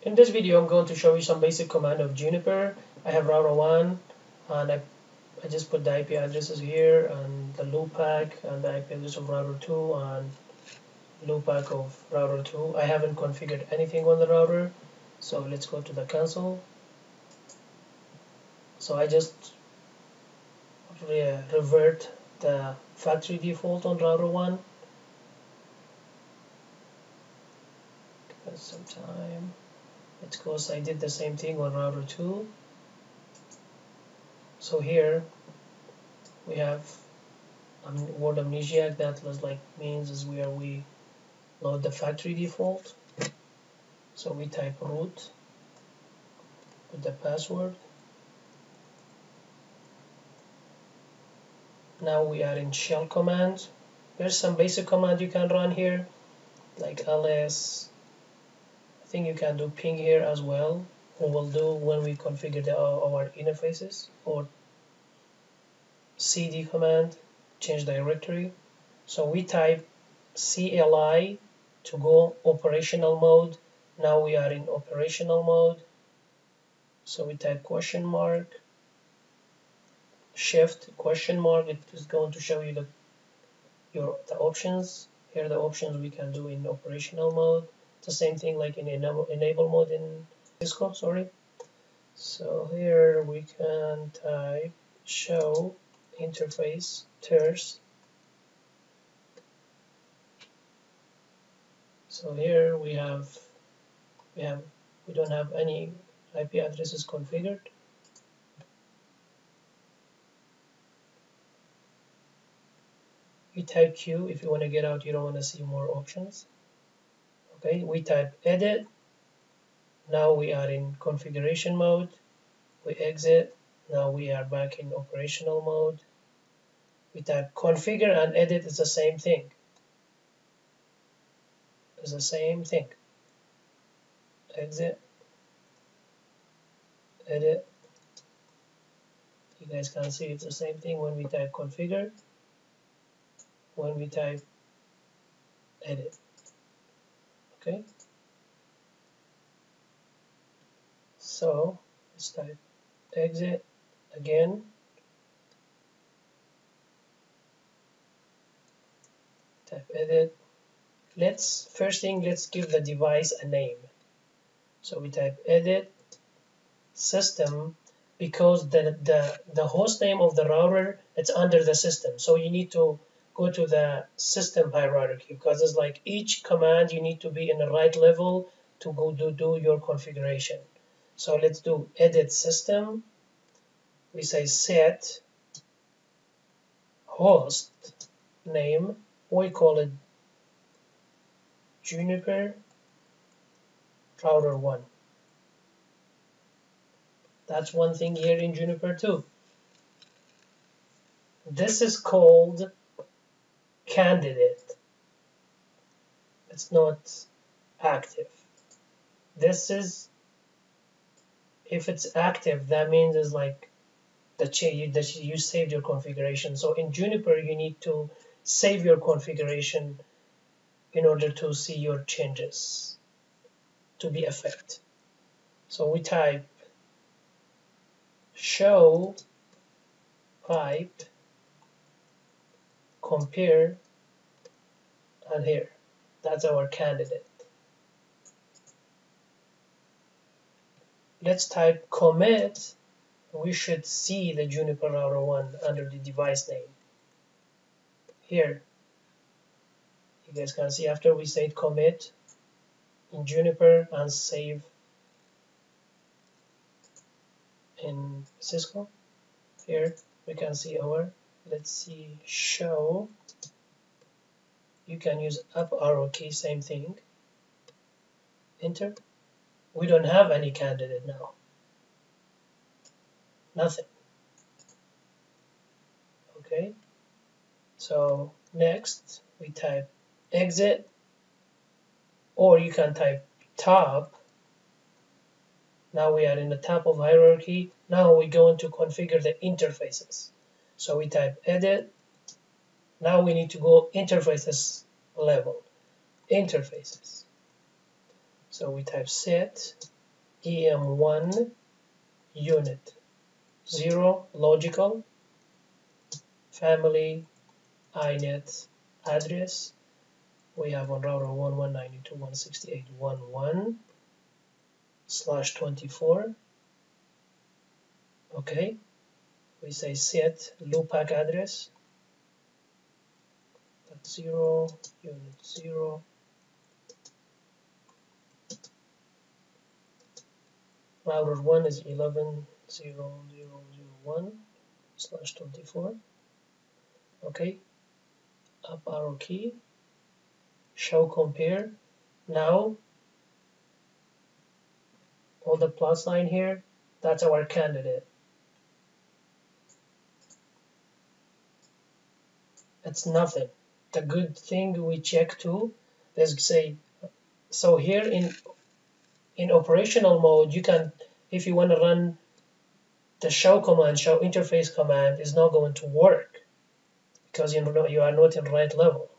In this video, I'm going to show you some basic command of Juniper. I have router 1, and I just put the IP addresses here, and the loopback, and the IP address of router 2, and loopback of router 2. I haven't configured anything on the router, so let's go to the console. So I just revert the factory default on router 1. Give us some time. It's because I did the same thing on router 2. So here we have word amnesiac. That was like means is where we load the factory default. So we type root with the password. Now we are in shell command. There's some basic command you can run here, like ls. I think you can do ping here as well. We will do when we configure our interfaces, or cd command, change directory. So we type CLI to go operational mode. Now we are in operational mode. So we type question mark, shift question mark. It is going to show you the options. Here are the options we can do in operational mode. It's the same thing like in enable mode in Cisco, sorry. So here we can type show interface terse. So here we don't have any IP addresses configured. We type Q if you want to get out, you don't want to see more options. Okay, we type edit. Now we are in configuration mode. We exit. Now we are back in operational mode. We type configure and edit is the same thing. It's the same thing. Exit. Edit. You guys can see it's the same thing when we type configure, when we type edit. Okay. So let's type exit again. Type edit. First thing, let's give the device a name. So we type edit system, because the host name of the router, it's under the system. So you need to go to the system hierarchy, because it's like each command you need to be in the right level to go do your configuration. So let's do edit system. We say set host name. We call it Juniper router 1. That's one thing here in Juniper too. This is called candidate. It's not active. This is, if it's active, that means it's like that you saved your configuration. So in Juniper, you need to save your configuration in order to see your changes to be effect. So we type show pipe compare, and here that's our candidate. Let's type commit. We should see the Juniper router 1 under the device name. Here you guys can see after we say commit in Juniper and save in Cisco, here we can see our, let's see, show. You can use up arrow key, same thing, enter. We don't have any candidate now, nothing. Okay, so next we type exit, or you can type top. Now we are in the top of hierarchy. Now we're going to configure the interfaces. So we type edit. Now we need to go interfaces level. Interfaces. So we type set EM1 unit, 0 logical, family, inet address. We have on router 192.168.11/24. Okay, we say set loopback address. That's 0, unit 0. Router 1 is 11.0.0.1/24. Okay, up arrow key, show compare. Now all the plus line here, that's our candidate. It's nothing. The good thing we check too, let's say, so here in operational mode, you can, if you want to run the show command, show interface command is not going to work because you are not in right level.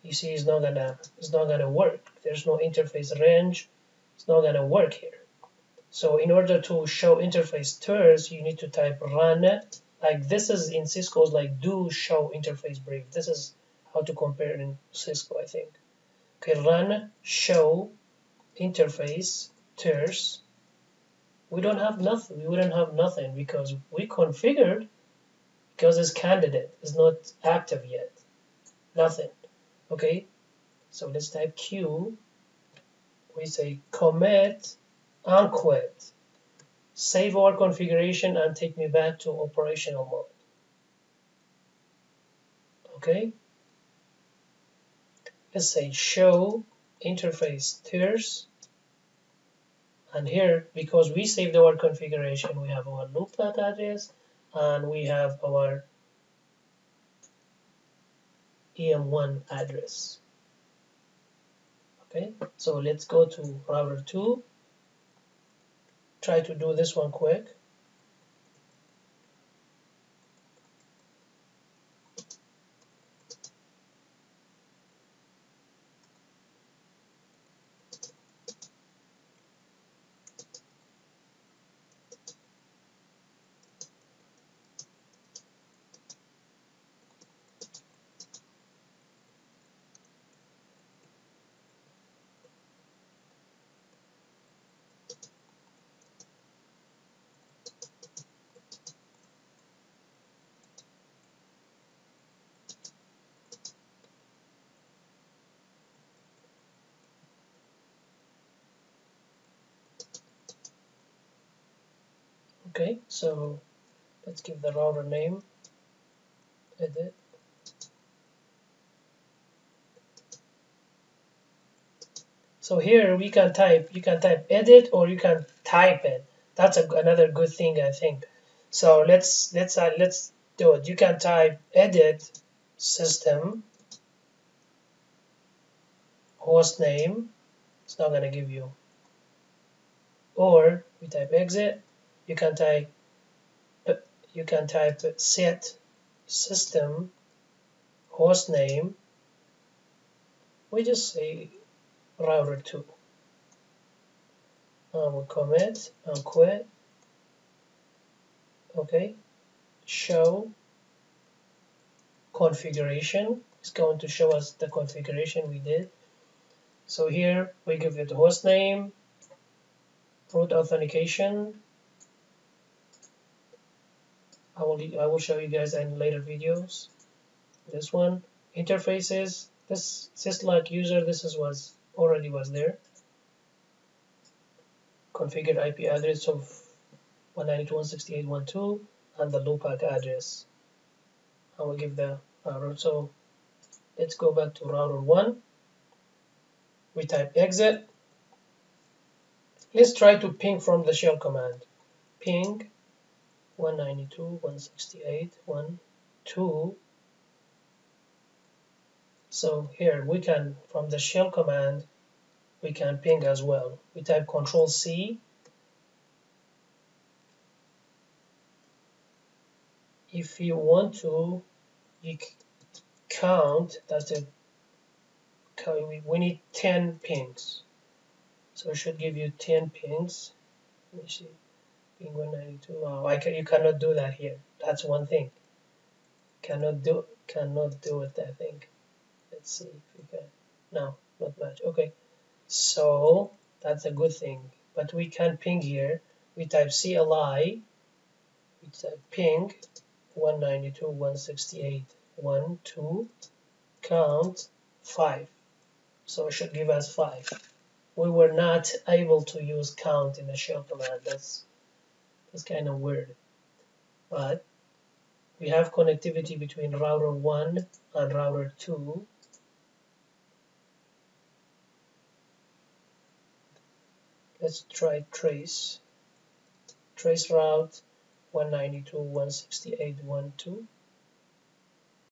You see, it's not gonna work. There's no interface range. It's not gonna work here. So in order to show interface ters, you need to type run. Like this is in Cisco's like do show interface brief. This is how to compare in Cisco, I think. Okay, run show interface ters. We don't have nothing. We wouldn't have nothing because we configured because this candidate is not active yet. Nothing. Okay, so let's type Q. We say commit and quit. Save our configuration and take me back to operational mode. Okay, let's say show interface ters. And here, because we saved our configuration, we have our loopback address and we have our EM1 address. Okay, so let's go to router 2. Try to do this one quick. Okay, so let's give the router name, edit. So here we can type, you can type edit or you can type it. That's another good thing, I think. So let's do it. You can type edit system host name. It's not gonna give you. Or we type exit. You can type set system host name. We just say router 2. We'll commit and quit. Okay, show configuration. It's going to show us the configuration we did. So here we give it host name, root authentication. I will show you guys in later videos. This one, interfaces. This syslog user. This was already there. Configured IP address of 192.168.1.2 and the loopback address. I will give the router. So let's go back to router 1. We type exit. Let's try to ping from the shell command. Ping 192.168.1.2. So here we can, from the shell command, we can ping as well. We type Control C. If you want to, you count. That's it. We need 10 pings. So it should give you 10 pings. Let me see. Ping 192. Oh, you cannot do that here. That's one thing. Cannot do it, I think. Let's see if we can. No, not much. Okay. So that's a good thing. But we can ping here. We type CLI, we type ping 192.168.1.2 count 5. So it should give us 5. We were not able to use count in the shell command. That's kind of weird. But we have connectivity between router 1 and router 2. Let's try trace route 192.168.1.2.